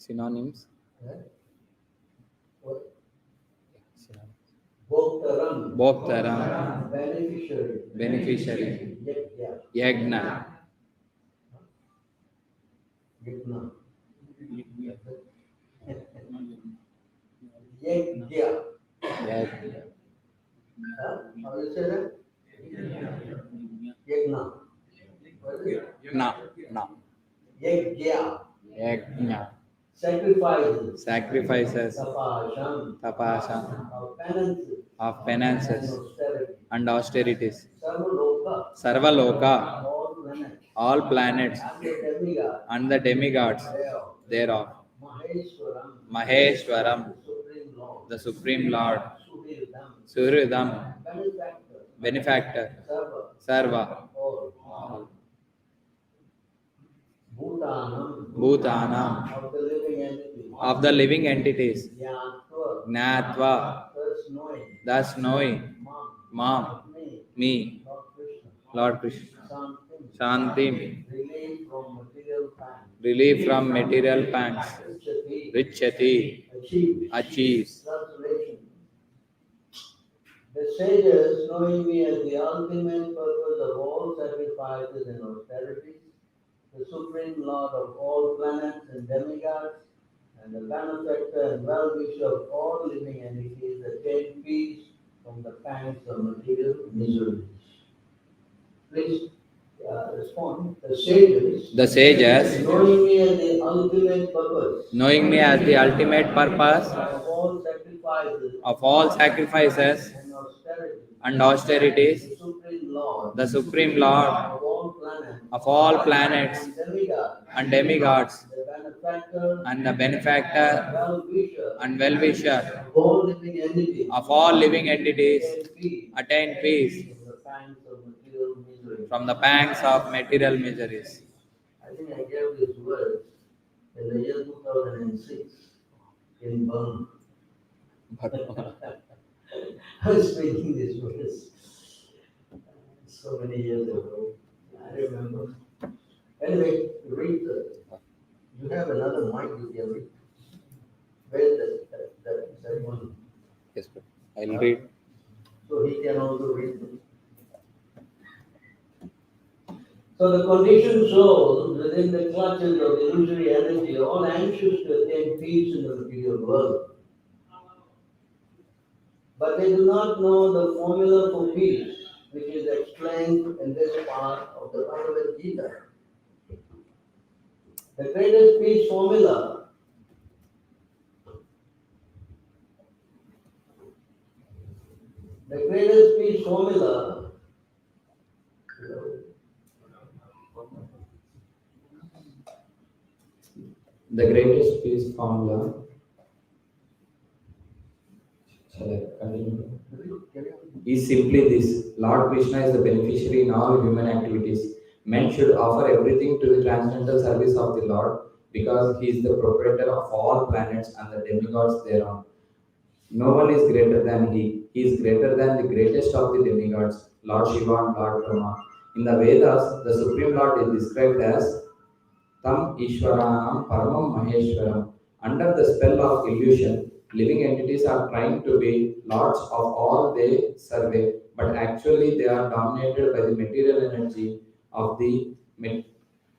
Synonyms. What? Synonyms. Bhoktaram. Bhoktaram. Beneficiary. Beneficiary. Yajna. Yagna. Yajna. Yagna. Huh? How do you say that? Yajna. What is it? Na. Na. Yajna. Yagna. Sacrifices. Sacrifices. Tapasham. Tapasam. Of penances. Of penances And austerity. and austerities. Sarvaloka. Sarvaloka. All planets. All planets And the demigods. and the demigods thereof. Maheshwaram. Maheshwaram. Supreme Lord. The Supreme Lord. Suhirdam. Suhridam. Benefactor. Benefactor. Sarva. Sarva. All. Bhutanam. Bhutanam. Of the living entity. Of the living entities. Jnatva. Gnatva. Thus knowing. Thus knowing. Mam. Mam. Me. Me. Lord Krishna. Lord Krishna. Shantim. Shantim. Relief from material pangs. Relief from material pangs. Richati. Richati. Achieves. Translation. The sages, knowing me as the ultimate purpose of all sacrifices and austerities, the supreme lord of all planets and demigods, and the benefactor and well-wisher of all living entities, attain peace from the pangs of material miseries. Please respond. The sages, knowing me as the ultimate purpose knowing me as the ultimate purpose of all sacrifices and austerities, the supreme lord the Supreme Lord of all planets of all planets and demigods, and demigods, the benefactor and the benefactor well-wisher and well-wisher of all living entities, of all living entities, attain peace attain peace from the pangs of material misery. from the pangs of material miseries. I think I gave these words in the year 2006 in Burma. I was speaking these words so many years ago. I remember. Anyway, read you have another mic you can read. Where's that one? Yes, sir. I'll read. So he can also read them. So the conditioned souls within the clutches of illusory energy are all anxious to attain peace in the material world. But they do not know the formula for peace, which is explained in this part of the Bhagavad Gita. The greatest peace formula The greatest peace formula. Shall I continue? Is simply this: Lord Krishna is the beneficiary in all human activities. Men should offer everything to the transcendental service of the Lord because he is the proprietor of all planets and the demigods thereon. No one is greater than he. He is greater than the greatest of the demigods, Lord Shiva and Lord Brahma. In the Vedas, the Supreme Lord is described as Tam Ishwaranam Paramam Maheshwaram. Under the spell of illusion, living entities are trying to be lords of all they survey, but actually they are dominated by the material energy of the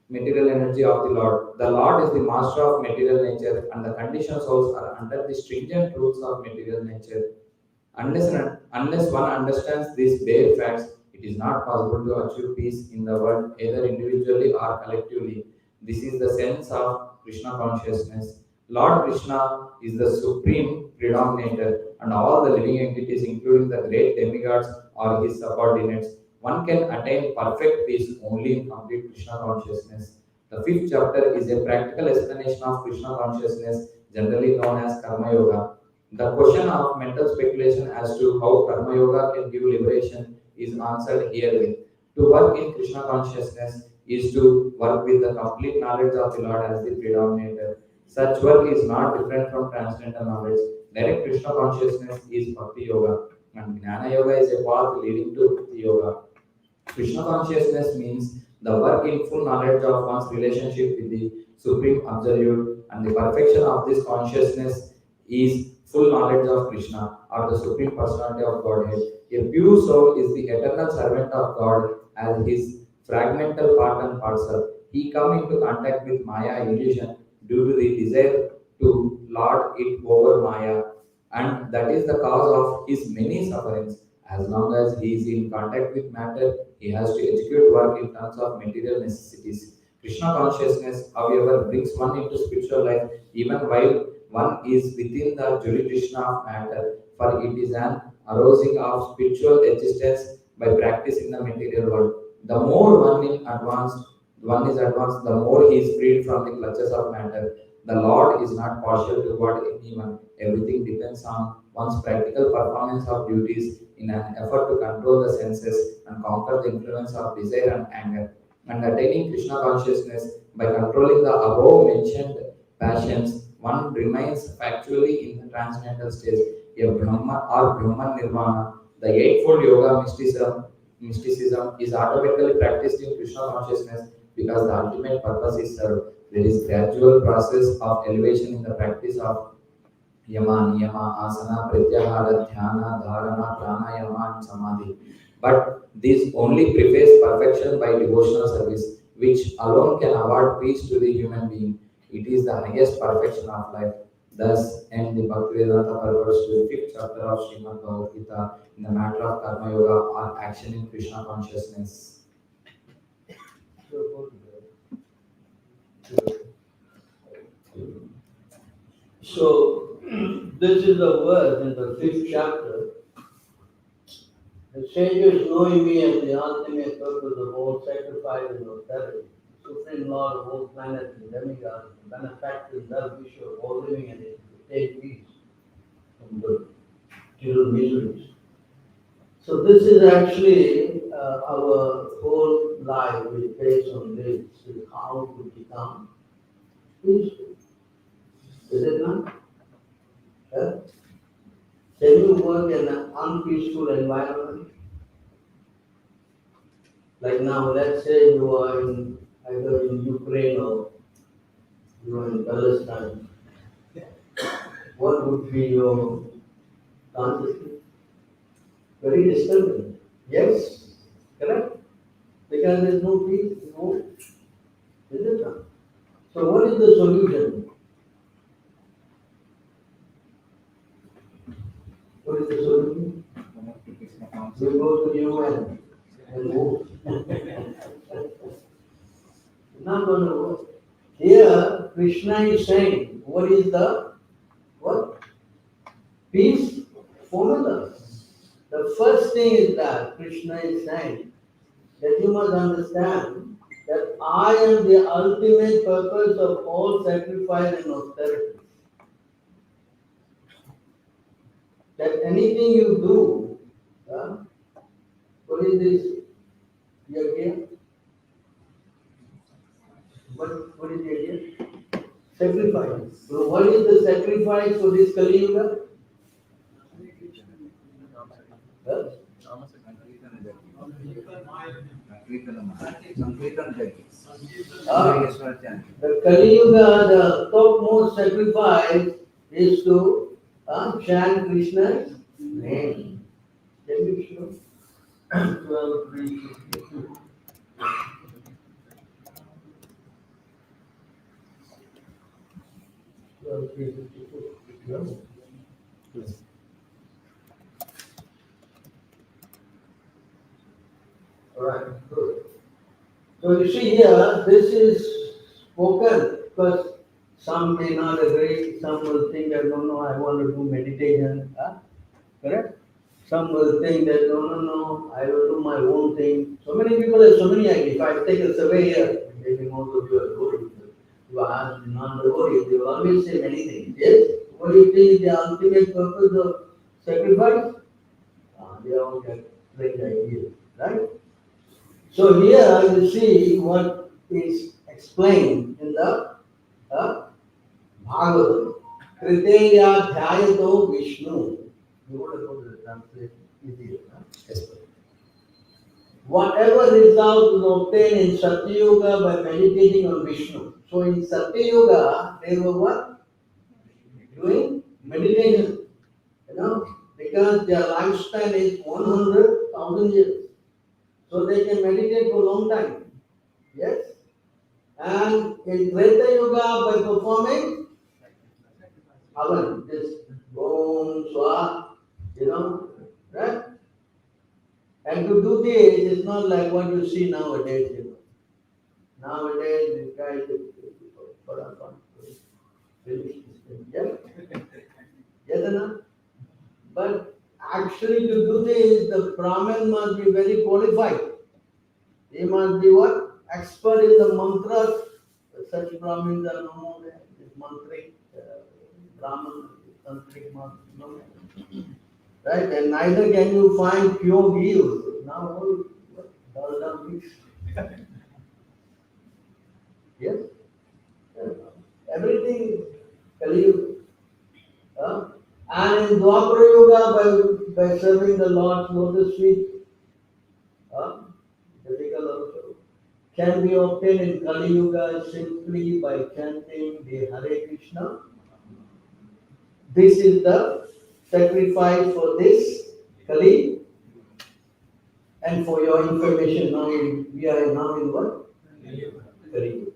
material energy of the Lord. The Lord is the master of material nature, and the conditioned souls are under the stringent rules of material nature. Unless one understands these bare facts, it is not possible to achieve peace in the world, either individually or collectively. This is the sense of Krishna consciousness. Lord Krishna is the supreme predominator, and all the living entities, including the great demigods, are his subordinates. One can attain perfect peace only in complete Krishna consciousness. The fifth chapter is a practical explanation of Krishna consciousness, generally known as Karma Yoga. The question of mental speculation as to how Karma Yoga can give liberation is answered herewith. To work in Krishna consciousness is to work with the complete knowledge of the Lord as the predominator. Such work is not different from transcendental knowledge. Direct Krishna consciousness is Bhakti Yoga, and Jnana Yoga is a path leading to Bhakti Yoga. Krishna consciousness means the work in full knowledge of one's relationship with the Supreme Absolute. and the perfection of this consciousness is full knowledge of Krishna or the Supreme Personality of Godhead. A pure soul is the eternal servant of God as his fragmental part and parcel. He come into contact with Maya illusion due to the desire to lord it over Maya, and that is the cause of his many sufferings. As long as he is in contact with matter, he has to execute work in terms of material necessities. Krishna consciousness, however, brings one into spiritual life even while one is within the jurisdiction of matter, for it is an arousing of spiritual existence by practice in the material world. The more one is advanced, the more he is freed from the clutches of matter. The Lord is not partial toward anyone. Everything depends on one's practical performance of duties in an effort to control the senses and conquer the influence of desire and anger. And attaining Krishna consciousness by controlling the above mentioned passions, one remains factually in the transcendental stage, a Brahma or Brahman Nirvana. The eightfold yoga mysticism is automatically practiced in Krishna consciousness because the ultimate purpose is served. There is gradual process of elevation in the practice of yama, niyama, asana, pratyahara, dhyana, dharana, pranayama, and samadhi. But this only preface perfection by devotional service, which alone can award peace to the human being. It is the highest perfection of life. Thus, end the Bhaktivedanta purpose to the fifth chapter of Srimad Bhagavad Gita in the matter of Karma Yoga or action in Krishna consciousness. So, this is the verse in the fifth chapter. The sages knowing me as the ultimate purpose of all sacrifice and austerity, supreme lord of all planets and demigods, the benefactor and well-wisher of all living entities, to take peace from the material miseries. So this is actually our whole life is based on this, is how to become peaceful. Is it not? Yeah? Can you work in an unpeaceful environment? Like now, let's say you are in either in Ukraine or you are in Palestine. What would be your consciousness? Very disturbing. Yes? Correct? Because there is no peace, no. Is it not? So what is the solution? What is the solution? We go to the UN and move. Not going to work. Here, Krishna is saying, what is the what? Peace formula. The first thing is that Krishna is saying that you must understand that I am the ultimate purpose of all sacrifice and austerity. That anything you do, what is this? Yajna? What is yajna? Sacrifice. So what is the sacrifice for this Kali Yuga? Huh? The Kali Yuga, the topmost sacrifice is to chant Krishna's name. Can you show? 12, 3, 52. Alright, good. So you see here, this is spoken because some may not agree, some will think that no, I want to do meditation. Correct? Some will think that no, I will do my own thing. So many people have so many ideas. If I take a survey here, maybe most of you are devotees. You ask non-devotees, they will always say many things. Yes? What do you think is the ultimate purpose of sacrifice? They all get strange ideas, right? So here you see what is explained in the Bhagavatam. Kriteya dhyayato Vishnu. You want to go to the translation easier, huh? Yes. Whatever result is obtained in Satyuga by meditating on Vishnu. So in Satyuga, they were what? Doing meditation. Because their lifespan is 100,000 years. So they can meditate for a long time. Yes? And in Treta Yuga, by performing Havan, this Om Swa, right? And to do this, it's not like what you see nowadays. Nowadays, this guy is finish this thing. Yes? Yes or not? But actually, to do this, the Brahmin must be very qualified. He must be what? Expert in the mantras. Such Brahmins are no more there. This mantric, Brahman, tantric mantra, no more. Right? And neither can you find pure ghee. Now all dalda mixed. Yes? Everything Kali. And in Dwapara Yuga, by serving the Lord's lotus feet, difficult also, can be obtained in Kali Yuga simply by chanting the Hare Krishna. This is the sacrifice for this Kali. And for your information, now we are now in what? Kali Yuga.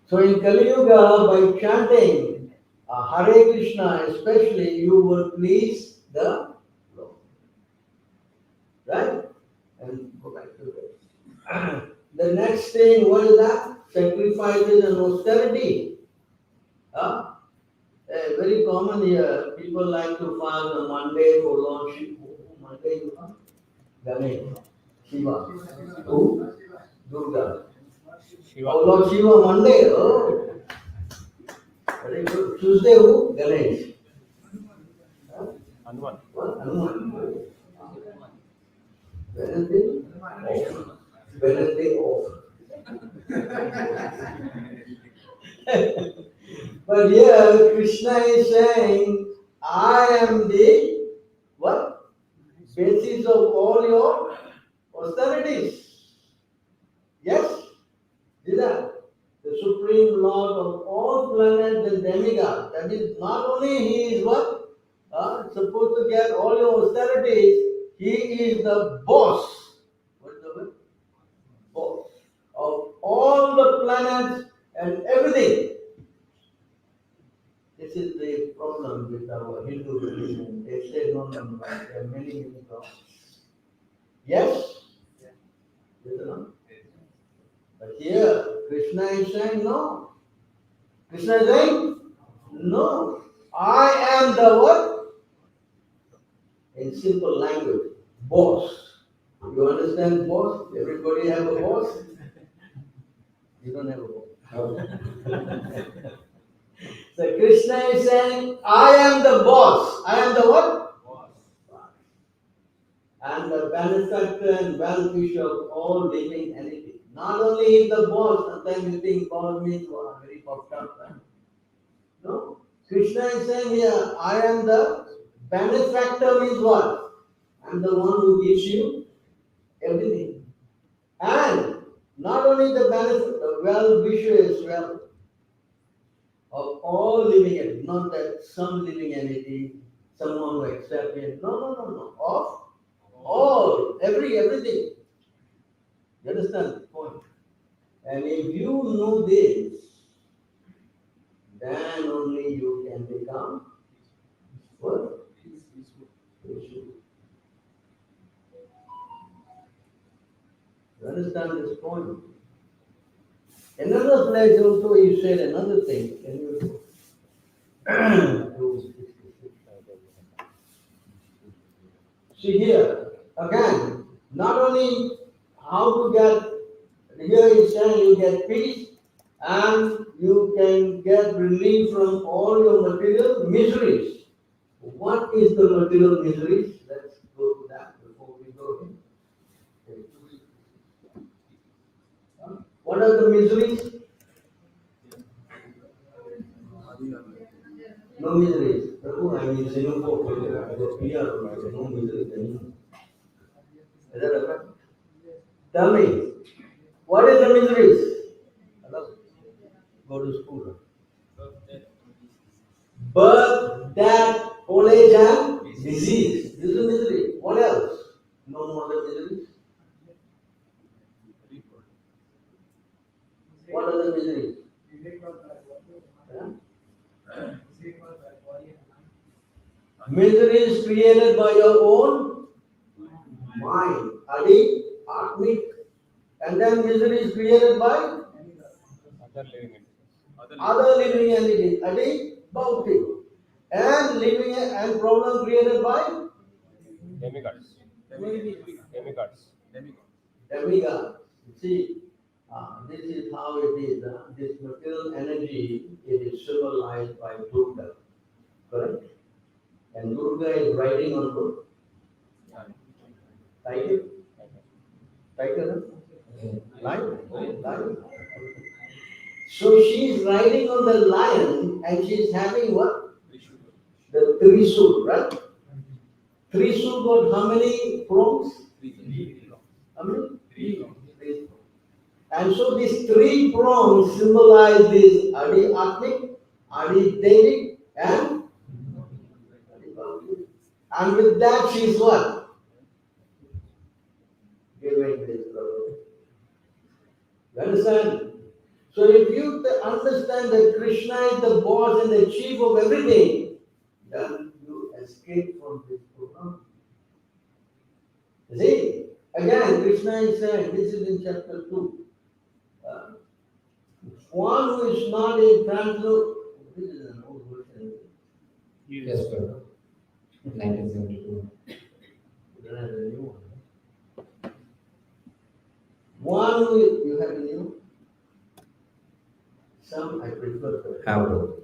So in Kali Yuga, by chanting Hare Krishna, especially, you will please the Lord. Right? And go back to this. The next thing, what is that? Sacrifices and austerity. Very common here. People like to fast on Monday for Lord Shiva. Monday you have Ganesh, Shiva. Who? Durga. Oh, Lord Shiva Monday. Oh, very good. Tuesday who? Ganesh. Hanuman. What? Hanuman. Wednesday off. Wednesday off. But here Krishna is saying, I am the what? Basis of all your austerities. Yes? Is that? The Supreme Lord of all planets and demigods. That is, not only He is what? Supposed to get all your austerities, He is the boss. What is the word? Boss. Of all the planets and everything. This is the problem with our Hindu religion. They say no, there are many gods. Yes? Yes or no? But here, Krishna is saying no. Krishna is saying no. I am the what? In simple language, boss. You understand boss? Everybody have a boss? You don't have a boss. So Krishna is saying, I am the boss. I am the what? Boss. And the benefactor and well-wisher of all living entity. Not only is the boss, sometimes you think boss means very puffed up. No. Krishna is saying here, I am the benefactor means what? I'm the one who gives you everything. And not only the benefit, the well-wisher as well. Of all living entities, not that some living entity, someone who accepts it. No. Of all, everything. You understand the point? And if you know this, then only you can become what? Peaceful. You understand this point? Another place also he said another thing. Can you see here, again, not only how to get, here he's saying you get peace and you can get relief from all your material miseries. What is the material miseries? Let's go to that before we go in. What are the miseries? No miseries. Prabhu, I mean Singapore, no miseries. Is that right? Tell me, what is the miseries? Hello? Go to school. Birth, death, old age, and disease. This is misery. What else? No other miseries. What are the miseries? Yeah? Miseries created by your own mind. Adi, Atmik, and then miseries created by other living entities. Adi, Bhautik. And living and problem created by Demigods. Demigods. demigod. See, this is how it is. This material energy, it is symbolized by Durga. Correct? And Durga is riding on the tiger. Tiger? Lion. Lion. So she is riding on the lion and she is having what? The Trishul, right? Trishul got how many prongs? How many? Three. And so these three prongs symbolize this Adi Atmik, Adi Devic, and Adi Bhautik. And with that she is what? Giving this Prabhu. You understand? So if you understand that Krishna is the boss and the chief of everything, then you escape from this program. See, again, Krishna is saying, this is in chapter 2. One who is not in translation, this is an old version. Yes, Prabhu. 1972. You don't have a new one. One who is, you have a new? Some I prefer to Have Prabhu.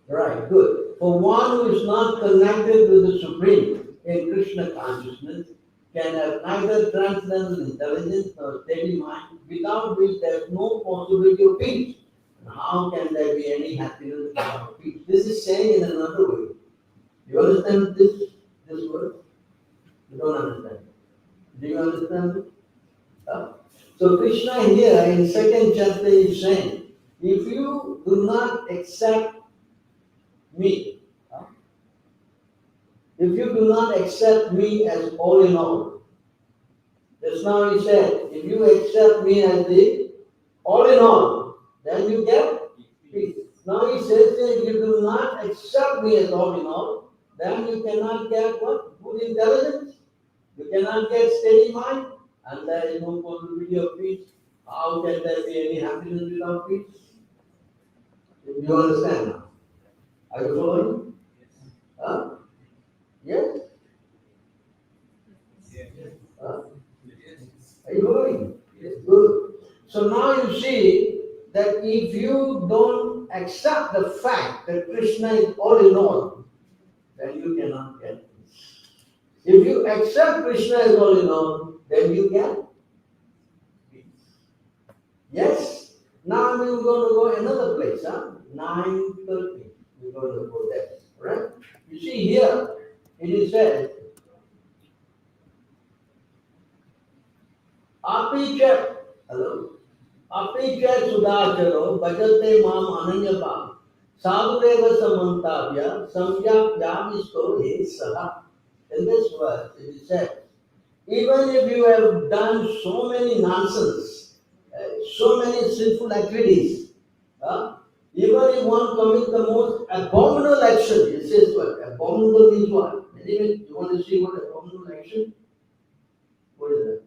Right, good. For one who is not connected with the Supreme in Krishna consciousness, can have neither transcendental intelligence nor steady mind, without which there is no possibility of peace. And how can there be any happiness without peace? This is saying in another way. You understand this word? You don't understand. Do you understand it? So Krishna here in second chapter is saying, if you do not accept me, if you do not accept me as all in all, just now he said, if you accept me as the all in all, then you get peace. Now he says that if you do not accept me as all in all, then you cannot get what? Good intelligence. You cannot get steady mind, and there is no possibility of peace. How can there be any happiness without peace? You understand now? Are you following? Huh? Yes? Huh? Are you following? Yes. Good. So now you see that if you don't accept the fact that Krishna is all in all, then you cannot get peace. If you accept Krishna as all in all, then you get peace. Yes? Now we're going to go another place, 9:30. We're going to go there, right? You see here, it is said, Api cha, hello? Api cha sudacharo, bhajate mam ananyapa, sadhureva samantavya, samyak yavisto he saha. In this verse, it is said, even if you have done so many nonsense, so many sinful activities, even if one commits the most abominable action, it says what? Abominable means what? Anyway, you want to see what abominable action? What is that?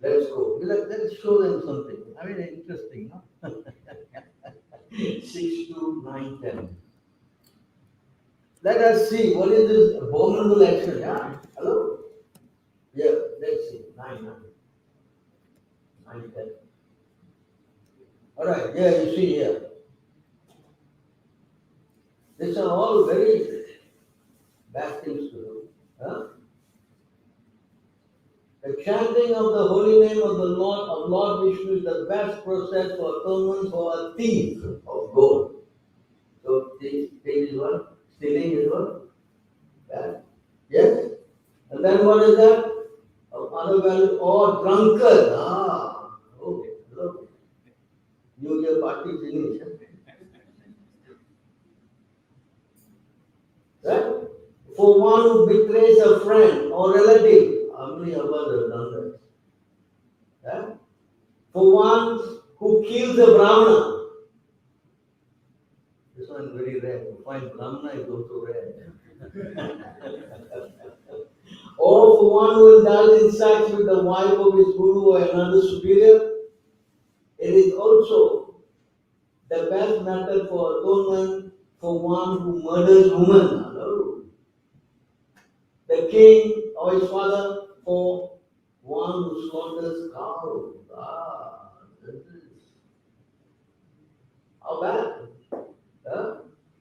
Let's go. Let's show them something. I mean, interesting, no? 6 to 9, 10. Let us see what is this abominable action. Yeah? Hello? Yeah, let's see. 9, 10. All right, yeah, you see here. These are all very bad things to do. Huh? The chanting of the holy name of the Lord Vishnu is the best process for atonement for a thief of gold. So thief is what? Stealing is what? Bad. Yes? And then what is that? Unavailable or drunkard. Ah, okay, look. New Year party finish. Right? For one who betrays a friend or relative, how many of us have done that? Yeah? For one who kills a Brahmana, this one is very rare. To find Brahmana is also rare. Or for one who indulges in sex with the wife of his guru or another superior, it is also the best method for atonement for one who murders woman. Hello. The king or his father for one who slaughters cow. Ah, this is how bad. Huh?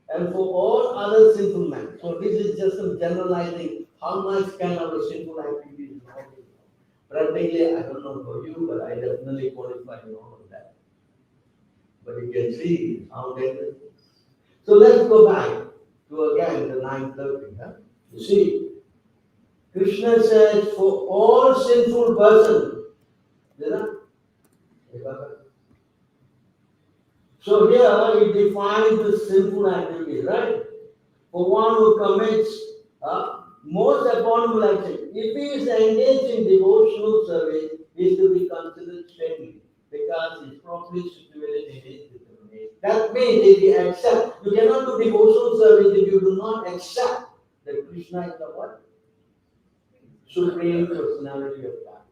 And for all other sinful men. So this is just some generalizing how much kind of a sinful activity is not. Practically, I don't know for you, but I definitely qualify in all of that. But you can see how dangerous it is. So let's go back to again the 9:30. Huh? You see, Krishna says for all sinful persons, you know? So here he defines the sinful activity, right? For one who commits most abominable action, if he is engaged in devotional service, he is to be considered saintly because he is properly situated in his determination. That means if you accept, you cannot do devotional service if you do not accept that Krishna is the what? Supreme Personality of God.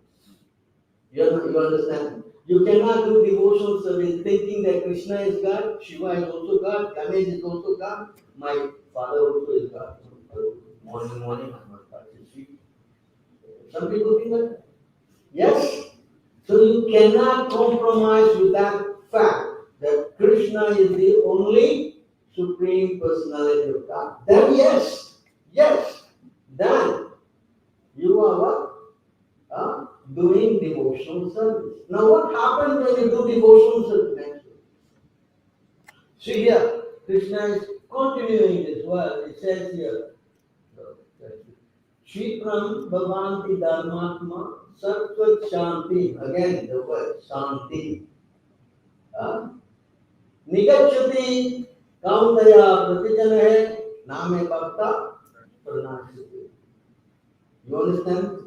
You understand? You cannot do devotional service thinking that Krishna is God, Shiva is also God, Ganesh is also God, my father also is God. Morning, I must touch his feet. Some people think that. Yes. So you cannot compromise with that fact that Krishna is the only Supreme Personality of God. Then yes, then you are what? Doing devotional service. Now, what happens when you do devotional service? See here, Krishna is continuing this word. It says here, Shipram Bhavanti Dharmatma Sattva Shanti. Again, the word Shanti. Nigachati Kaundaya Pratijana Name Bhakta Pranashiti. You understand?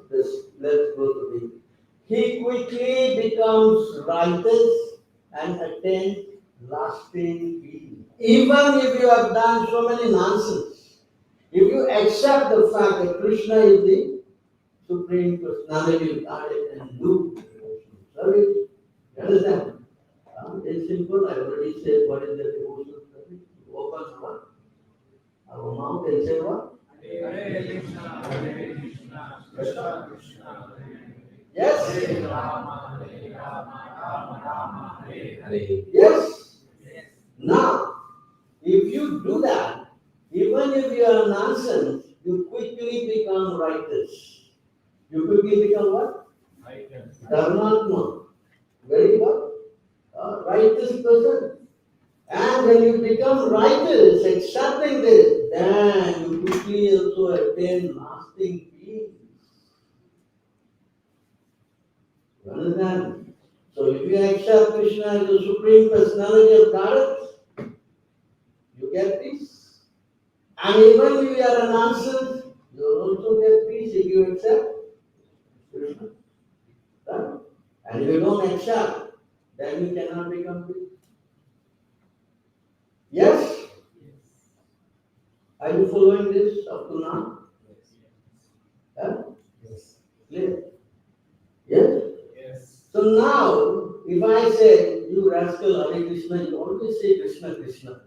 Let's go to the. He quickly becomes righteous and attains lasting peace. Even if you have done so many nonsense, if you accept the fact that Krishna is the Supreme Personality of Godhead and do devotional service, you understand? It's simple. I already said what is the devotional service. You open what? Our mouth and say what? Hare Krishna, Hare Krishna, Krishna Krishna, Yes? Hare Rama, Hare Rama, Rama Rama, Hare Hare. Hare. Yes? Now, if you do that, even if you are nonsense, you quickly become righteous. You quickly become what? Dharmatma. Very what? Righteous person. And when you become righteous, accepting this, then you quickly also attain lasting peace. You understand? So if you accept Krishna as the Supreme Personality of God, you get peace. And even if you are a nonsense, you will also get peace if you accept Krishna. Right? And if you don't accept, then you cannot become peace. Yes? Are you following this up to now? Huh? Yes. Clear? Yes? Yes. So now, if I say, you rascal Hare Krishna, you always say Krishna, Krishna.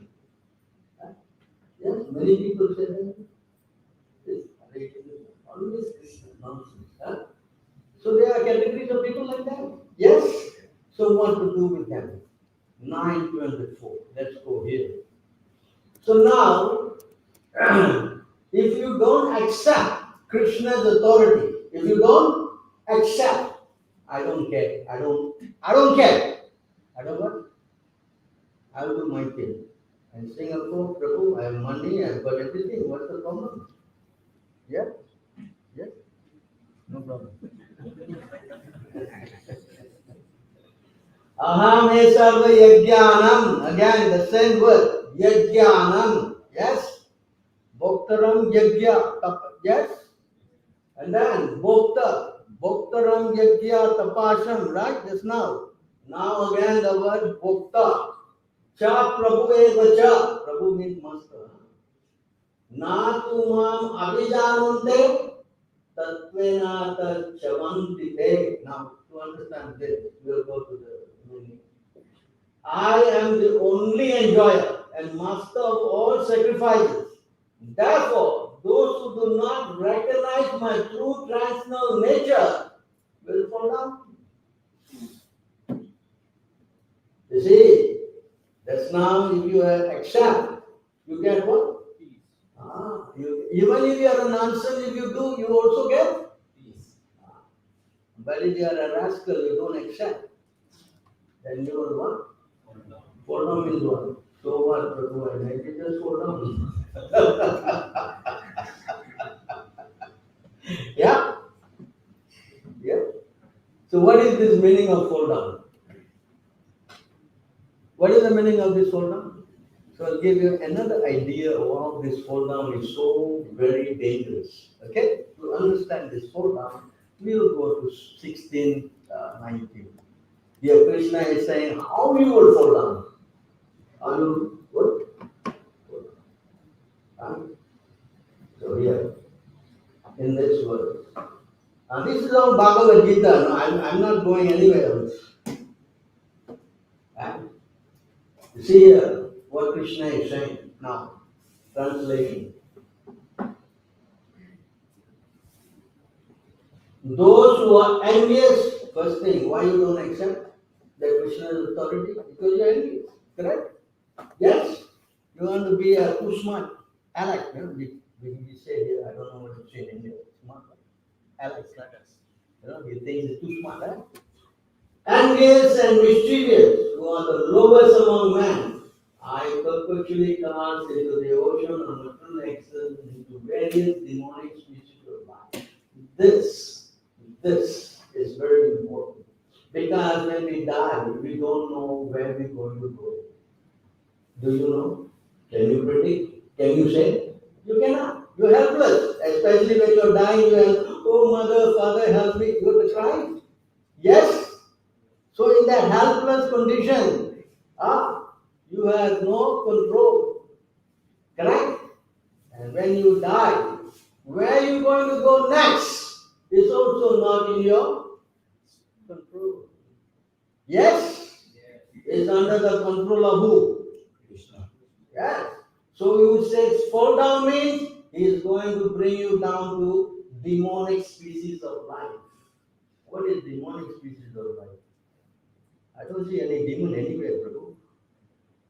Huh? Yes, many people say that. Yes, Hare Krishna, always Krishna, nonsense. Huh? So there are categories of people like that. Yes? So what to do with them? 9:24. Let's go here. So now, if you don't accept Krishna's authority, if you don't accept, I don't care. I don't care. I don't what? I will do my thing. And Singapore, Prabhu, I have money, I have got everything. What's the problem? Yeah? Yes? problem. Aham esarva yajnanam. Again, the same word. Yajnanam. Yes. Bhoktaram yajya. Yes. And then bhokta. Bhoktaram yajya tapasam. Right? Just now. Now again the word bhokta. Cha Prabhu eva cha. Prabhu means master. Na tumam abhijanante tatvena chavanti te. Now to understand this, we'll go to the meaning. I am the only enjoyer and master of all sacrifices. Therefore, those who do not recognize my true transcendental nature will fall down. You see, that's now if you accept, you get what? Even if you are a nonsense, if you do, you also get peace. But if you are a rascal, you don't accept, then you will what? Fall down means what? So what, Prabhu? I make it just fall down. Yeah? Yeah? So what is this meaning of fall down? What is the meaning of this fall down? So I'll give you another idea of how this fall down is so very dangerous. Okay? To understand this fall down, we will go to 16:19. Here Krishna is saying how you will fall down. How you would? So here, in this verse. This is all Bhagavad Gita. No, I'm not going anywhere else. You see here what Krishna is saying now. Translation. Those who are envious, first thing, why you don't accept that Krishna is authority? Because you're envious, correct? Yes? You want to be too smart. Alex, you know, we say here, I don't know what to say in India. Smart. Alex. You know, he thinks he's too smart, right? Envious and mischievous, who are the lowest among men, I perpetually cast into the ocean of material excess into various demonic species of life. This is very important. Because when we die, we don't know where we're going to go. Do you know? Can you predict? Can you say? You cannot. You're helpless. Especially when you're dying, you have, oh mother, father, help me. You have to cry. Yes? So in that helpless condition, you have no control. Correct? And when you die, where are you going to go next is also not in your control. Yes? It's under the control of who? Krishna. Yes. So we would say fall down means he is going to bring you down to demonic species of life. What is demonic species of life? I don't see any demon anywhere, Prabhu.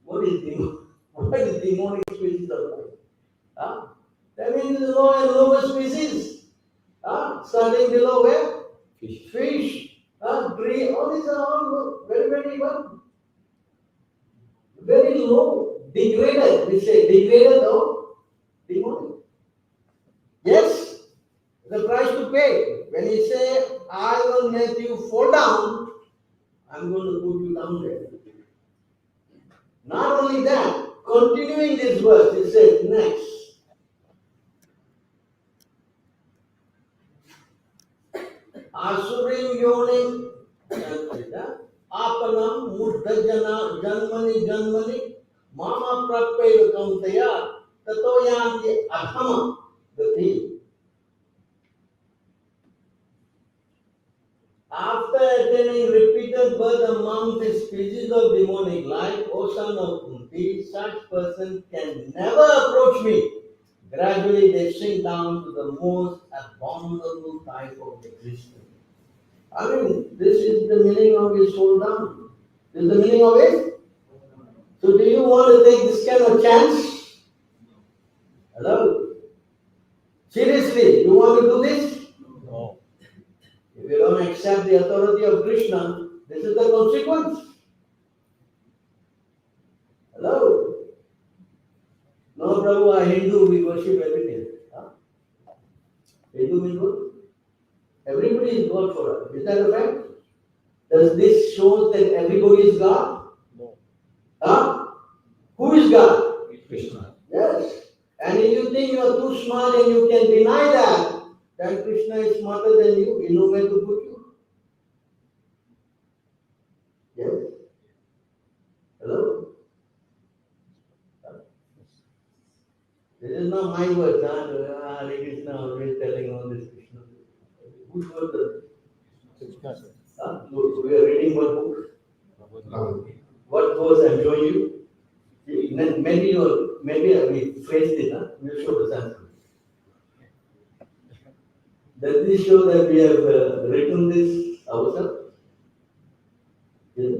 What is demon? What is demonic species of life? That means the lower and lower species. Starting below where? Fish. Tree. All these are all very, very well. Very low. Degraded. We say degraded or demonic. Yes. The price to pay. When he say, I will make you fall down, I'm going to put you down there. Not only that, continuing this verse, it says next. Asurim yonim apanam muddhajana janmani mama prapeva kamtaya tato yanti adhama gati. After attaining repeated birth among the species of demonic life, O son of Kunti, such person can never approach me. Gradually they sink down to the most abominable type of existence. I mean, this is the meaning of his fall down. This is the meaning of it. So do you want to take this kind of chance? Hello? Seriously, you want to do this? No. If you don't accept the authority of Krishna, this is the consequence. Hello? No, Prabhu, a Hindu, we worship every day. Hindu means what? Everybody is God for us. Is that a fact? Does this show that everybody is God? No. Huh? Who is God? Krishna. Yes. And if you think you are too smart and you can deny that, then Krishna is smarter than you. You know where to put you. Yes. Hello? This is not my words, huh? Hare Krishna always telling all this Krishna. Whose words are these? Krishna, sir. Huh? So we are reading what book? Prabhu. What verse I'm showing you? Maybe we phrased it, huh? We'll show the Sanskrit. Does this show that we have written this ourselves? Yes.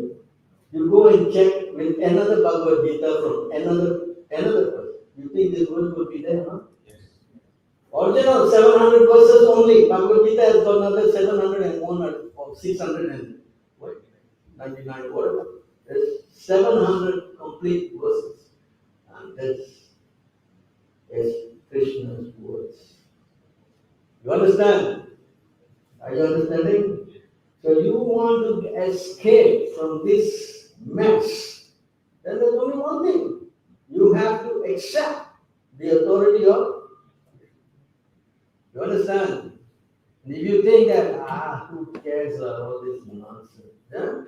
You go and check with another Bhagavad Gita from another person. You think this verse will be there, huh? Yes. Original 700 verses only. Bhagavad Gita has got another 701 or 600 and what? 99, whatever. There's 700 complete verses. And that's Krishna's words. You understand? Are you understanding? So you want to escape from this mess. Then there's only one thing. You have to accept the authority of. You understand? And if you think that, who cares all this nonsense? Yeah?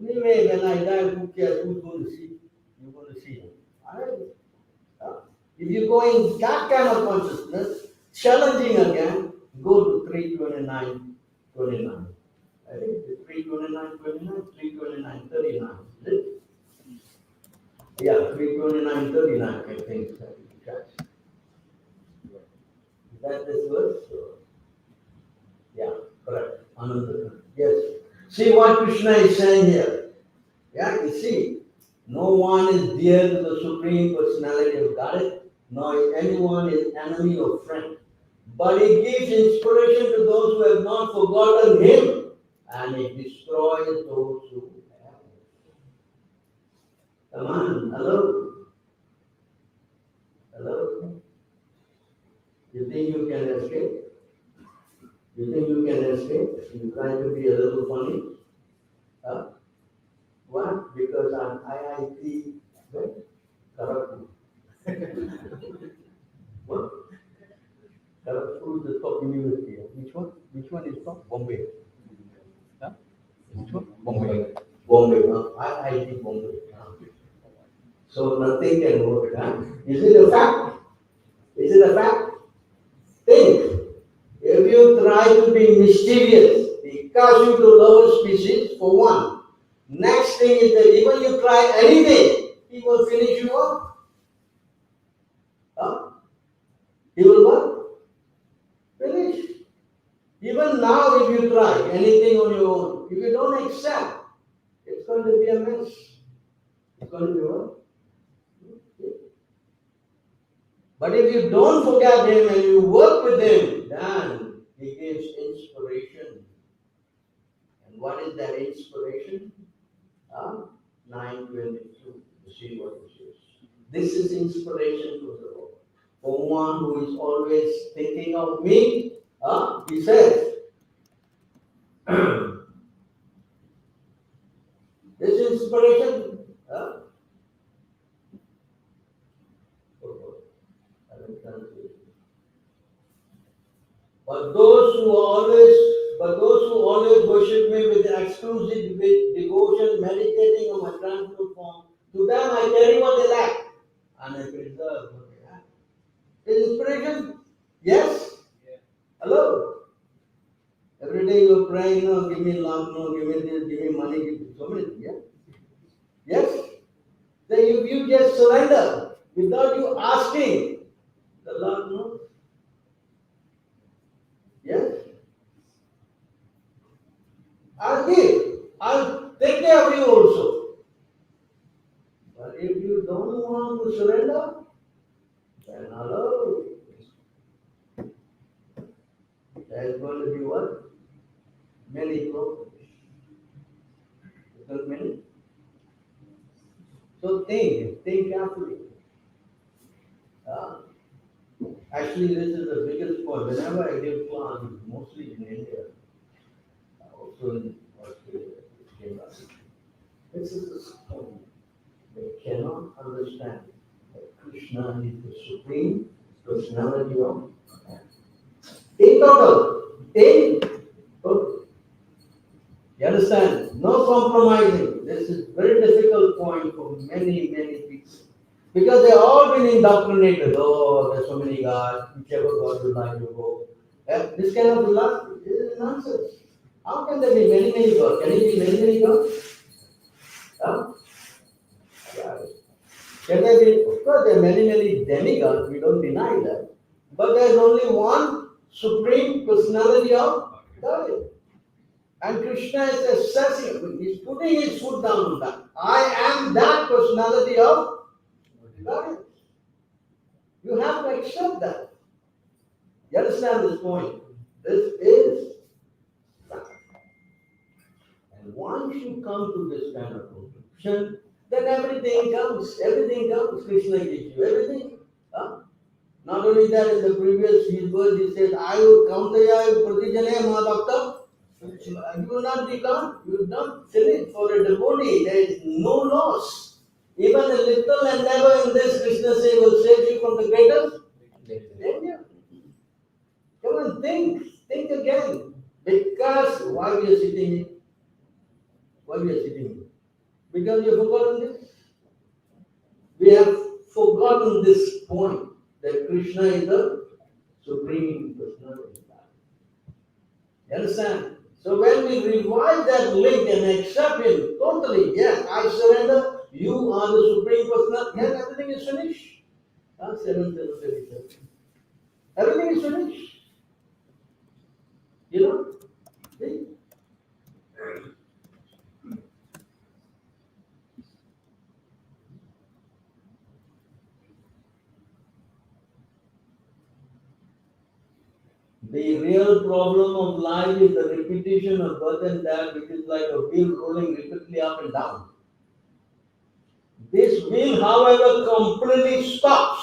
Anyway, when I die, who cares? Who's going to see? You're going to see him. If you go in that kind of consciousness, challenging again, go to 329:29. I think it's 329:29, 329:39. Is it? Yeah, 329:39, I think. Is that this verse? Yeah, correct. Another. Yes. See what Krishna is saying here. Yeah, you see, no one is dear to the Supreme Personality of Godhead, nor is anyone his enemy or friend. But he gives inspiration to those who have not forgotten him, and he destroys those who have. Come on, hello? Hello? You think you can escape? You think you can escape? You try to be a little funny? Huh? Why? Because I'm IIT, right? Kharagpur. What? Kharagpur is the top university. Which one? Which one is top? Bombay. Huh? Which one? Bombay. Bombay. IIT Bombay. So nothing can work. Huh? Is it a fact? Is it a fact? Think. If you try to be mischievous, they cast you to lower species for one. Next thing is that even you try anything, he will finish you up. Huh? He will what? Finish. Even now, if you try anything on your own, if you don't accept, it's going to be a mess. It's going to be what? But if you don't forget him and you work with him, then he gives inspiration. And what is that inspiration? 9:22. You see what it says. This is inspiration for the Lord. For one who is always thinking of me, he says, this inspiration. But those who always worship me with exclusive devotion, meditating on my transformed form, to them I carry what they lack, and I preserve what they have. Is inspiration? Yes? Yeah. Hello? Every day you're praying, give me love, give me this, give me money, give me so many things, yeah? Yes? Then you just surrender without you asking. The Lord knows. Yes? I'll give. I'll take care of you also. But if you don't want to surrender, then hello. There's going to be what? Many problems. Because many. So think carefully. Actually, this is the biggest point. Whenever I give class, mostly in India, also in Australia, this is the point. They cannot understand that Krishna is the supreme personality of man. In total, in total. You understand? No compromising. This is very difficult point for many, many people. Because they all been indoctrinated. Oh, there's so many gods, whichever God you like to go. This kind of philosophy is nonsense. How can there be many, many gods? Can it be many, many gods? Huh? Yeah. Can there be? Of course, there are many, many demigods. We don't deny that. But there's only one supreme personality of Godhead. And Krishna is assessing, he's putting his foot down on that. I am that personality of Godhead. You have to accept that. You understand this point? This is fact. And once you come to this kind of conclusion, then everything comes. Everything comes. Krishna gives you everything. Huh? Not only that, in the previous his verse, he says, I will countaya pratijane mahadakta. You will not be gone. You will not finish for a devotee. There is no loss. Even a little endeavor in this, Krishna says, will save you from the greatest danger. Come on, think again. Because why we are sitting here? Why we are sitting here? Because we have forgotten this. We have forgotten this point that Krishna is the supreme personality. You understand? So when we revive that link and accept him totally, yes, I surrender, you are the supreme personality, yes, everything is finished. 7:37. Everything is finished. You know? See? The real problem of life is the repetition of birth and death, which is like a wheel rolling repeatedly up and down. This wheel, however, completely stops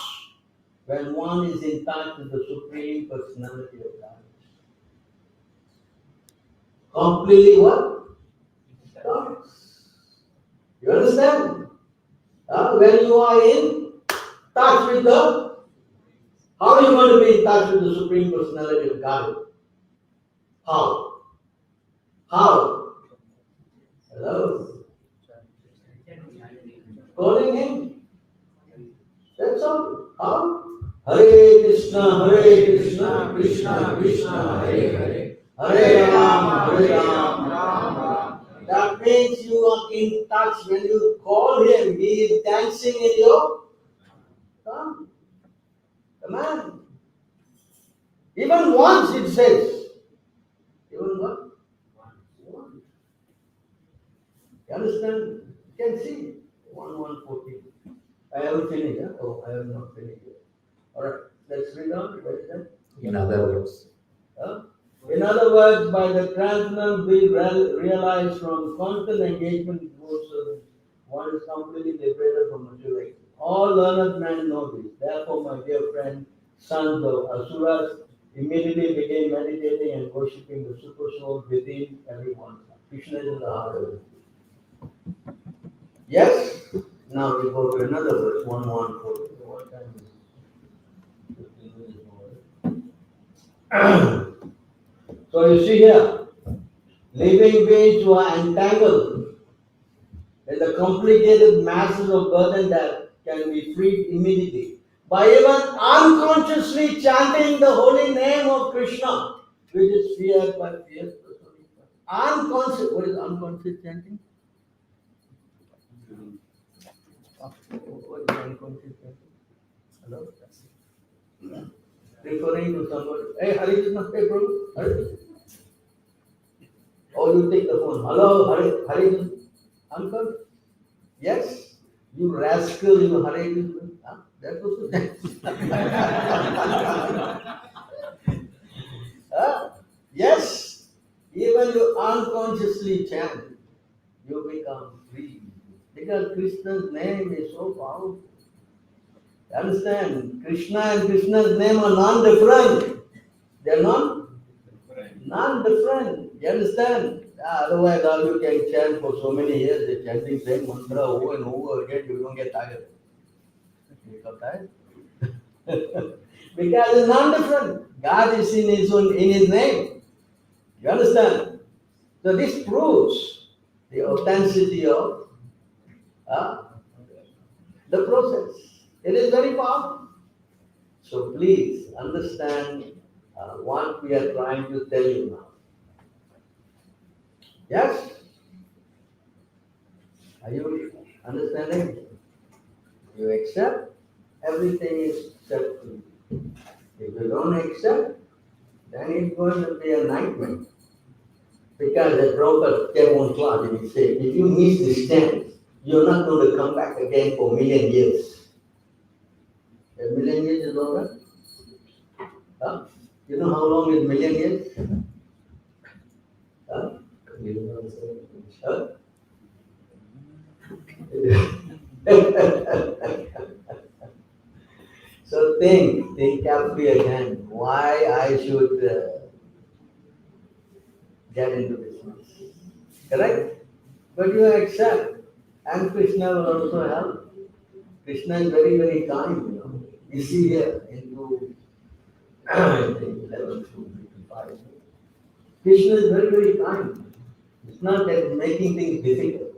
when one is in touch with the Supreme Personality of God. Completely what? Stops. You understand? When you are in touch with the, how are you going to be in touch with the Supreme Personality of God? How? How? Hello? Calling him. That's all. How? Hare Krishna, Krishna Krishna, Hare Hare, Hare Rama, Ram Ram. That means you are in touch. When you call him, he is dancing in your tongue. Come on. Even once it says. Even what? Once. You understand? You can see. 1:14. I haven't finished. Huh? Oh, I have not finished yet. Alright, let's read on. What is that? In other words, Huh? In other words, by the transcendental we realize from constant engagement with Lord service, one is completely liberated from material. All learned men know this. Therefore, my dear friend, sons of Asuras, immediately began meditating and worshipping the super soul within everyone. Krishna is in the heart of it. Yes? Now we go to another verse, 1:14. What time is it? 15 minutes more. So you see here, living beings who are entangled in the complicated masses of birth and death can be freed immediately by even unconsciously chanting the holy name of Krishna, which is feared by fierce personification. Unconscious, what is unconscious chanting? What is unconscious chanting? Hello? Referring to somebody. Hey, Hare Krishna, hey Prabhu, Hare Krishna. Or you take the phone. Hello, Hare Krishna. Uncle? Yes? You rascal, you Hare Krishna. Huh? That was the yes? Even you unconsciously chant, you become free. Because Krishna's name is so powerful. Understand? Krishna and Krishna's name are non-different. They are not non-different. You understand? Otherwise, all you can chant for so many years, the chanting same mantra over and over again, you don't get tired. You got tired? Because it's non-different. God is in His name. You understand? So this proves the authenticity of uh, the process. It is very powerful. So please understand what we are trying to tell you now. Yes? Are you understanding? You accept, everything is set free. If you don't accept, then it's going to be a nightmare. Because the Prabhupada kept on class and he said, if you miss this chance, you're not going to come back again for a million years. A million years is over? Huh? You know how long is million years? Huh? Huh? So think carefully again, why I should get into business. Correct? But you accept, and Krishna will also help. Krishna is very, very kind, you know. You see here into I think 11 to 55. Krishna is very, very kind. It's not that making things difficult.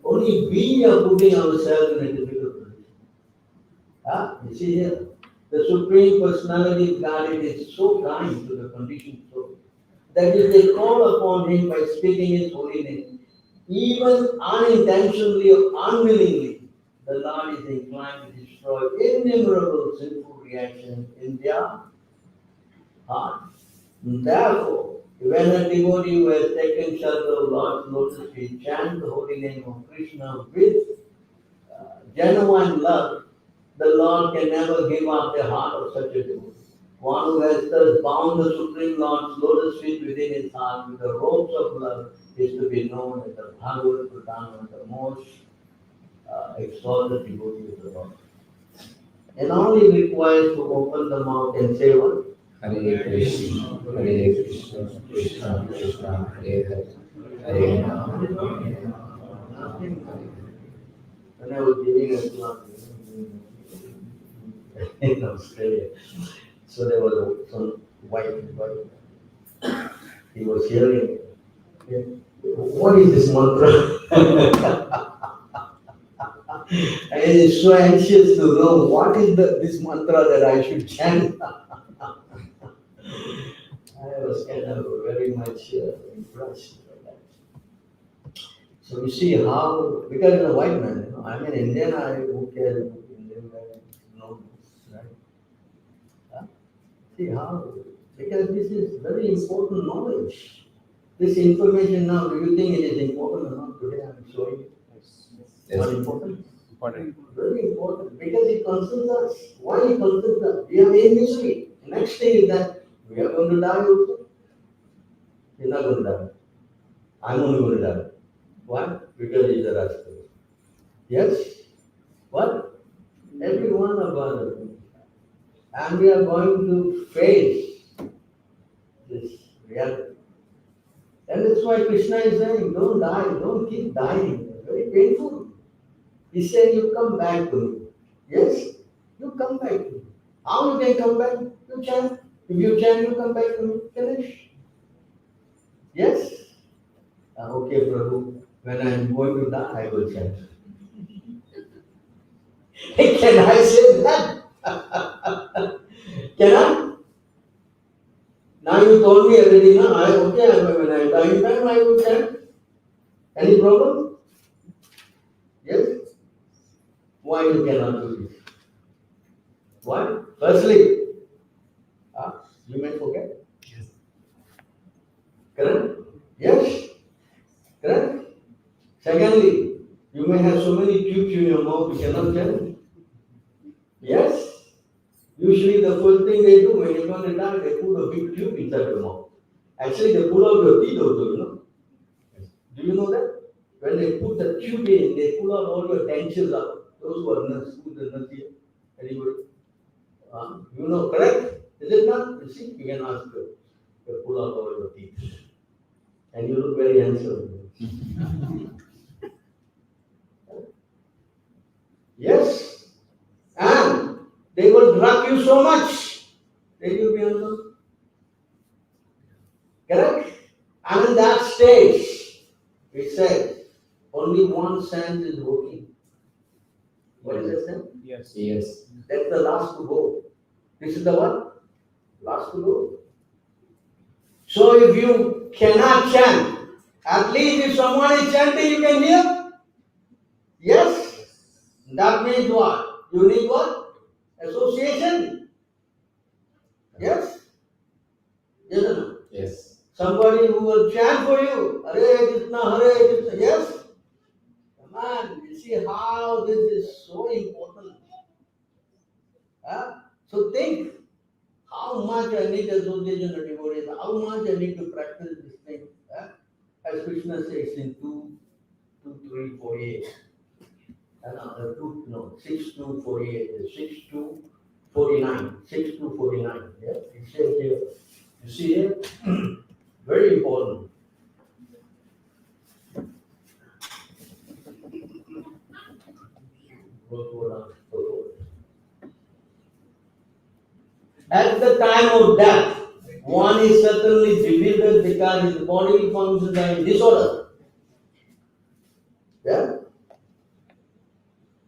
Only we are putting ourselves in a difficult position. You see here, the Supreme Personality of Godhead is so kind to the conditioned soul that if they call upon Him by speaking His holy name, even unintentionally or unwillingly, the Lord is inclined to destroy innumerable sinful reactions in their heart. Therefore, when a devotee who has taken shelter of Lord's lotus feet chants the holy name of Krishna with genuine love, the Lord can never give up the heart of such a devotee. One who has thus bound the Supreme Lord's lotus feet within his heart with the ropes of love is to be known as the Bhagavad Pradhana, the most exalted devotee of the Lord. And all he requires to open the mouth and say what? Hare Krishna, Krishna Krishna, Hare Hare, Hare Rama, Nothing. When I was giving a class in Australia, so there was some white boy. He was hearing, what is this mantra? And he is so anxious to know what is this mantra that I should chant. I was kind of very much impressed by that. So you see how, because I'm a white man, you know, I'm an Indian, I who cares about Indian guy, no, right? Huh? See how, because this is very important knowledge. This information now, do you think it is important or not? Today I'm showing you. Yes. Not important? Important. Very important, because it concerns us. Why it concerns us? We are in misery. Next thing is that we are going to die also. You're not going to die. I'm only going to die. Why? Because he's a rascal. Yes? What? Every one of us. And we are going to face this reality. And that's why Krishna is saying, don't die, don't keep dying. It's very painful. He said, you come back to me. Yes? You come back to me. How you can come back? You chant. If you chant, you come back to me. Finish. Yes? Okay, Prabhu. When I am going to die, I will chant. Can I say that? Can I? Now you told me already, no? When I die in time, I will chant. Any problem? Yes? Why you cannot do this? Why? Firstly, you may forget. Yes. Correct? Yes? Correct? Secondly, you may have so many tubes in your mouth, you cannot chant. Yes? Usually the first thing they do when you're going to die, they put a big tube inside your mouth. Actually, they pull out your teeth also, you know. Do you know that? When they put the tube in, they pull out all your dentures out. Those who are nurse, who the nurse here. Anybody? You know, correct? Is it not? You see, you can ask her. You pull out all your teeth. And you look very handsome. Yes. And they will drug you so much. They will be handsome. Correct? And in that stage, it said, only one sense is working. What is that sense? Yes. Yes. That's the last to go. This is the one? Last to go. So if you cannot chant, at least if someone is chanting, you can hear? Yes? That means what? You need what? Association. Yes? Yes or no? Yes. Somebody who will chant for you. Hare Krishna, Hare Krishna. Yes? Come on. You see how this is so important. Huh? So think how much I need association of devotees, how much I need to practice this thing. Huh? As Krishna says in 2:3:48. 6:2:48. 6:2:49. 6:2:49. Yeah, it says here. You see here? Very important. At the time of death, one is certainly bewildered because his bodily functions are in disorder. Yeah?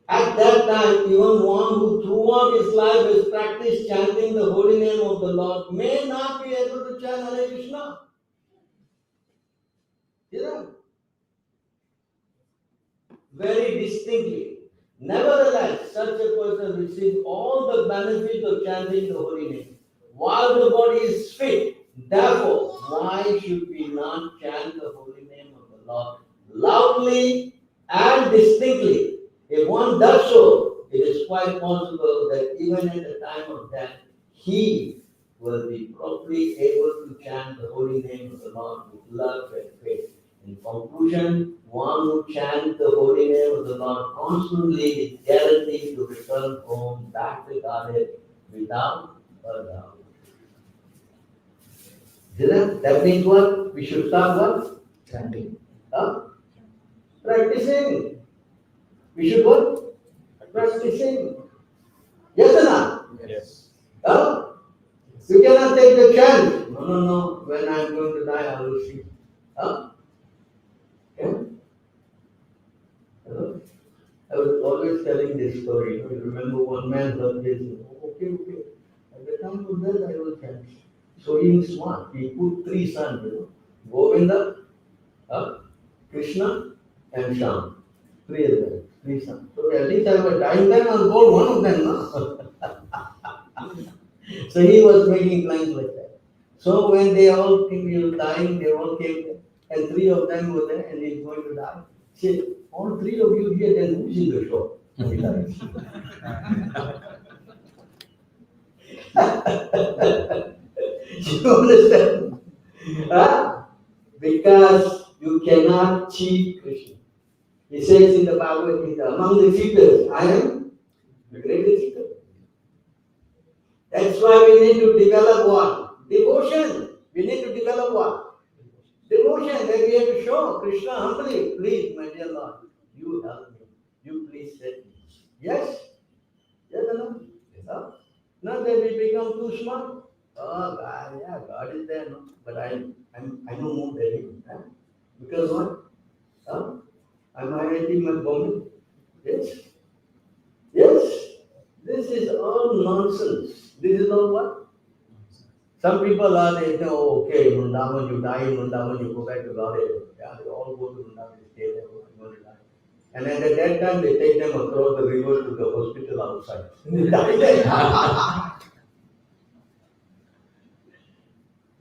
At that time, even one who throughout his life has practiced chanting the holy name of the Lord may not be able to chant Hare Krishna. You know? Very distinctly. Nevertheless, such a person receives all the benefits of chanting the holy name while the body is fit. Therefore, why should we not chant the holy name of the Lord loudly and distinctly? If one does so, it is quite possible that even at the time of death, he will be properly able to chant the holy name of the Lord with love and faith. In conclusion, one who chants the holy name of the Lord constantly is guaranteed to return home back to Godhead without a doubt. That means what? We should start what? Chanting. Huh? Practicing. We should what? Practicing. Yes or not? Yes. Huh? You cannot take the chance. No. When I am going to die, I will see. Huh? Yeah? Hello? I was always telling this story. You remember one man heard this. Okay. At the time of death, I will chant. So he was smart. He put three sons, Govinda, Krishna, and Shyam. Three of them, three sons. So at least I was dying time, I'll call one of them. No? So he was making plans like that. So when they all came, he was dying, they all came there, and three of them were there, and he's going to die. He said, all three of you here, then who's in the show? And he dies. You understand? Huh? Because you cannot cheat Krishna. He says in the Bhagavad Gita, among the cheaters, I am the greatest cheater. That's why we need to develop what? Devotion. We need to develop what? Devotion. That we have to show Krishna humbly. Please, my dear Lord, you help me. You please save me. Yes? Yes or no? Yes. Huh? Not that we become too smart. Oh God, yeah, God is there, no? But I know more than him. Huh? Because what? Huh? I'm highlighting my government. Yes? Yes? This is all nonsense. This is all what? Some people are, they say, oh, okay, Vrindavan, you die in Vrindavan, you go back to Godhead. Yeah, they all go to Vrindavan, they stay there, I'm going to die. And at that time, they take them across the river to the hospital outside. They die there.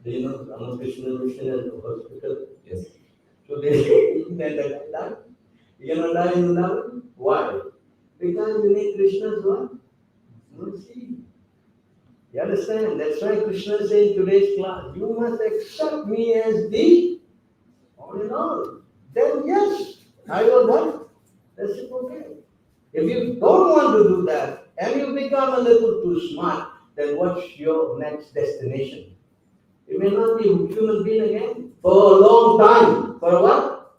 Do you know Ramakrishna Mission as a hospital? Yes. So they then the guy died. You cannot die in Vrindavan. Why? Because you need Krishna's what? Mercy. You understand? That's why Krishna says in today's class, you must accept me as the all in all. Then yes, I will what? Reciprocate. If you don't want to do that, and you become a little too smart, then what's your next destination? You may not be a human being again for a long time. For a what?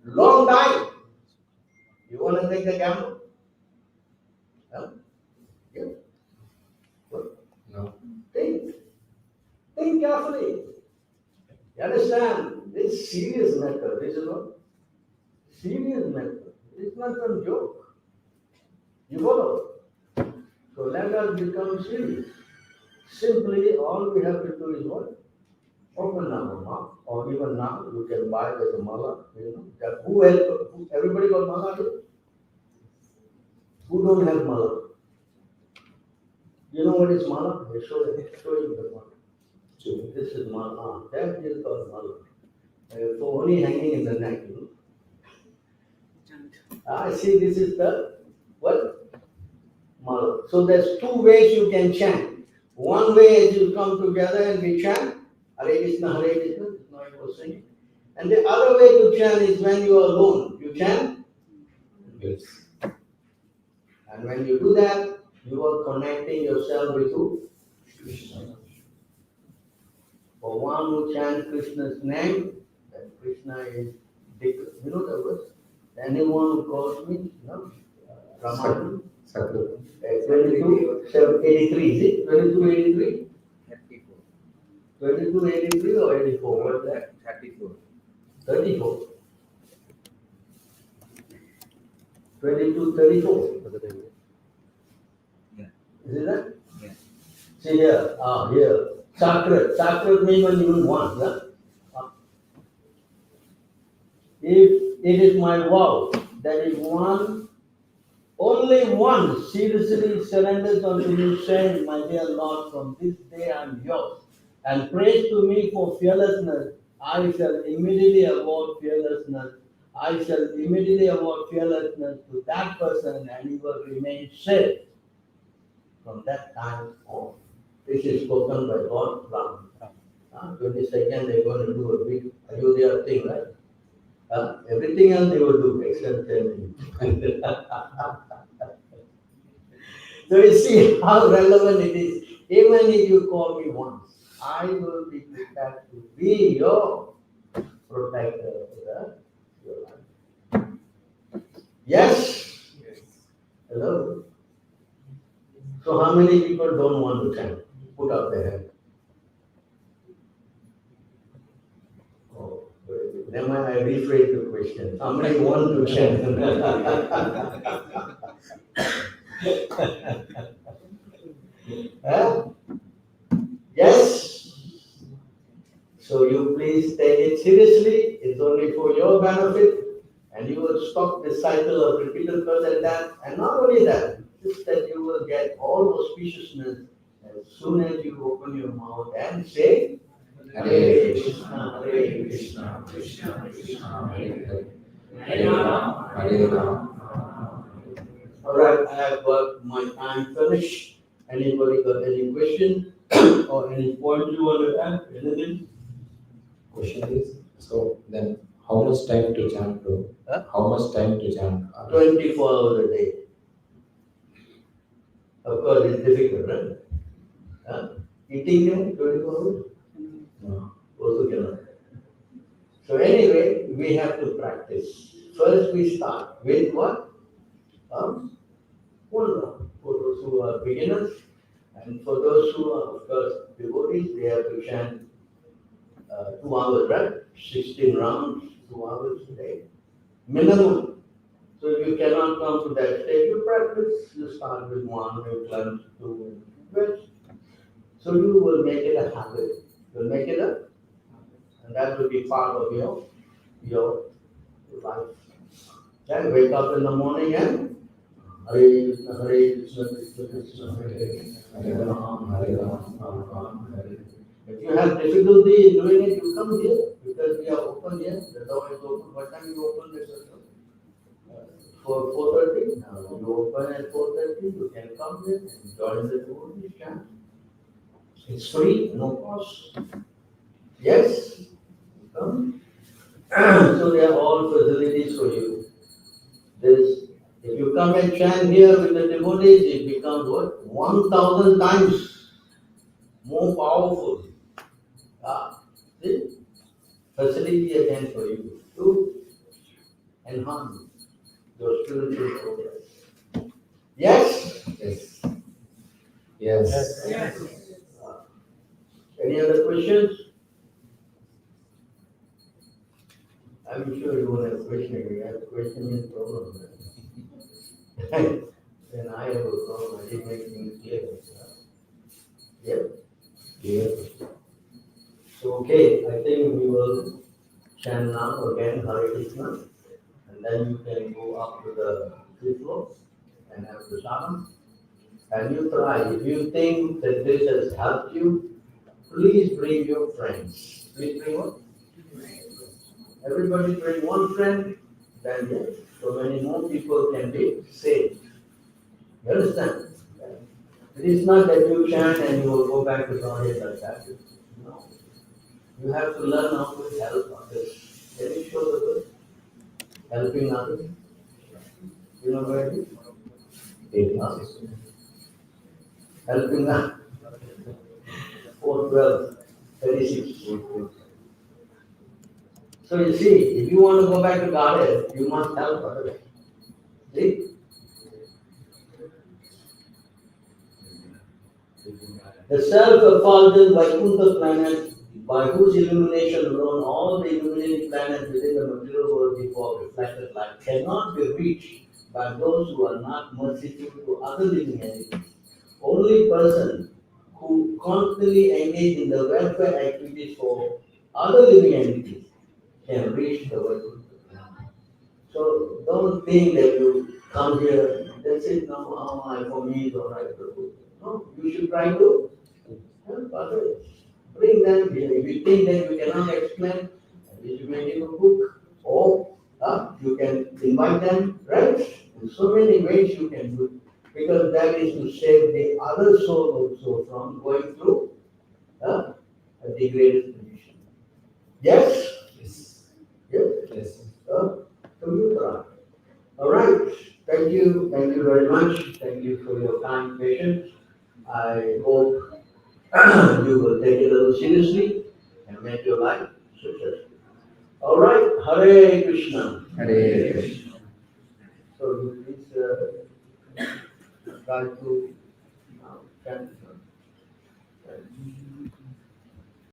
Long time. You want to take the gamble? Huh? Yeah. What? No. Think. Think carefully. You understand? It's serious matter. This is what? Serious matter. It's not some joke. You follow? So let us become serious. Simply, all we have to do is what? Open our mouth, or even now you can buy as a mala. You know, that who else? Everybody got mala here? Who don't have mala? You know what is mala? I show you the mala. So this is mala. That is called mala. So only hanging in the neck. You know. See, this is the what? Mala. So there's two ways you can chant. One way is you come together and we chant. Hare Krishna, Hare Krishna. Now you were singing. And the other way to chant is when you are alone. You chant. Yes. And when you do that, you are connecting yourself with who? Krishna. For one who chants Krishna's name, then Krishna is, you know the verse? Anyone who calls me, no? Raman, Sakra. 22, 83, is it? 22, 83? 22, 83 or 84? What's that? 34. 22, 34. Is it that? Yeah. See here, here. Sacred means even one, yeah? If it is my vow that if one, only one seriously surrenders unto me, saying, my dear Lord, from this day I am yours, and prays to me for fearlessness, I shall immediately award fearlessness. I shall immediately award fearlessness to that person, and he will remain safe from that time on. This is spoken by God from 22nd, they're going to do a big Ayodhya thing, right? Everything else they will do except telling. So you see how relevant it is. Even if you call me once, I will be prepared to be your protector for your life. Yes? Hello? So how many people don't want to chant? Put up their hand. Oh, never mind, I rephrase the question. How many want to chant? Huh? Yes? So you please take it seriously. It's only for your benefit. And you will stop the cycle of repeated birth and death. And not only that, just that you will get all auspiciousness as soon as you open your mouth and say, Hare Krishna, Hare Krishna, Krishna. Krishna Krishna, Hare Hare. Hare Ram, Hare Ram. All right, I have got my time finished. Anybody got any question or any point you want to add? Anything? Question is, so then how much time to chant, bro? Huh? How much time to chant? 24 hours a day. Of course, it's difficult, right? Huh? Eating time, 24 hours? No. Also cannot. So anyway, we have to practice. First we start with what? One round. For those who are beginners, and for those who are, of course, devotees, they have to chant 2 hours, right? 16 rounds, 2 hours a day. Minimum. So if you cannot come to that stage, you practice. You start with 1, you climb to 2, and rest. So you will make it a habit. You'll make it a, and that will be part of your life. Then wake up in the morning and Hare Krishna, Hare Krishna, Krishna Krishna, Hare Ram, Hare Ram, Ram Ram, Hare Hare. If you have difficulty in doing it, you come here because we are open here. The door is open. What time you open the session? For 4:30. Now you open at 4:30. You can come here and join the devotees chant. It's free, no cost. Yes, come. So they are all facilities for you. This If you come and chant here with the devotees, it becomes what? 1,000 times more powerful. See? Facility again for you to enhance your spiritual progress. Yes? Yes. Yes. Yes. Any other questions? I'm sure you will have questions. You have questioning problem. Then I have a problem. I didn't make things clear. Yep. Clear. So, okay, I think we will chant now again Hare Krishna. And then you can go up to the fifth floor and have the sadhana. And you try. If you think that this has helped you, please bring your friends. Please bring what? Everybody bring one friend, then yes, so many more people can be saved. You understand? It is not that you chant and you will go back to God like that. No. You have to learn how to help others. Can you show the good? Helping others. You know where it is? 8 Helping others. 412, 36. So you see, if you want to go back to Godhead, you must help others. See? The self-effulgent Vaikuntha planet, by whose illumination alone all the illuminating planets within the material world before reflected light cannot be reached by those who are not merciful to other living entities. Only person who constantly engage in the welfare activities for other living entities can reach the Vaikuntha planet. So don't think that you come here, that's it, no, for me it's all right. No, you should try to help others. Bring them here. If you think that you cannot explain, you may give a book or you can invite them, right? In so many ways you can do it. Because that is to save the other soul also from going through a degraded condition. Yes? Yes. Yes? Yes. So you try. All right. Thank you very much. Thank you for your kind patience. I hope you will take it a little seriously and make your life successful. All right, Hare Krishna. Hare Krishna.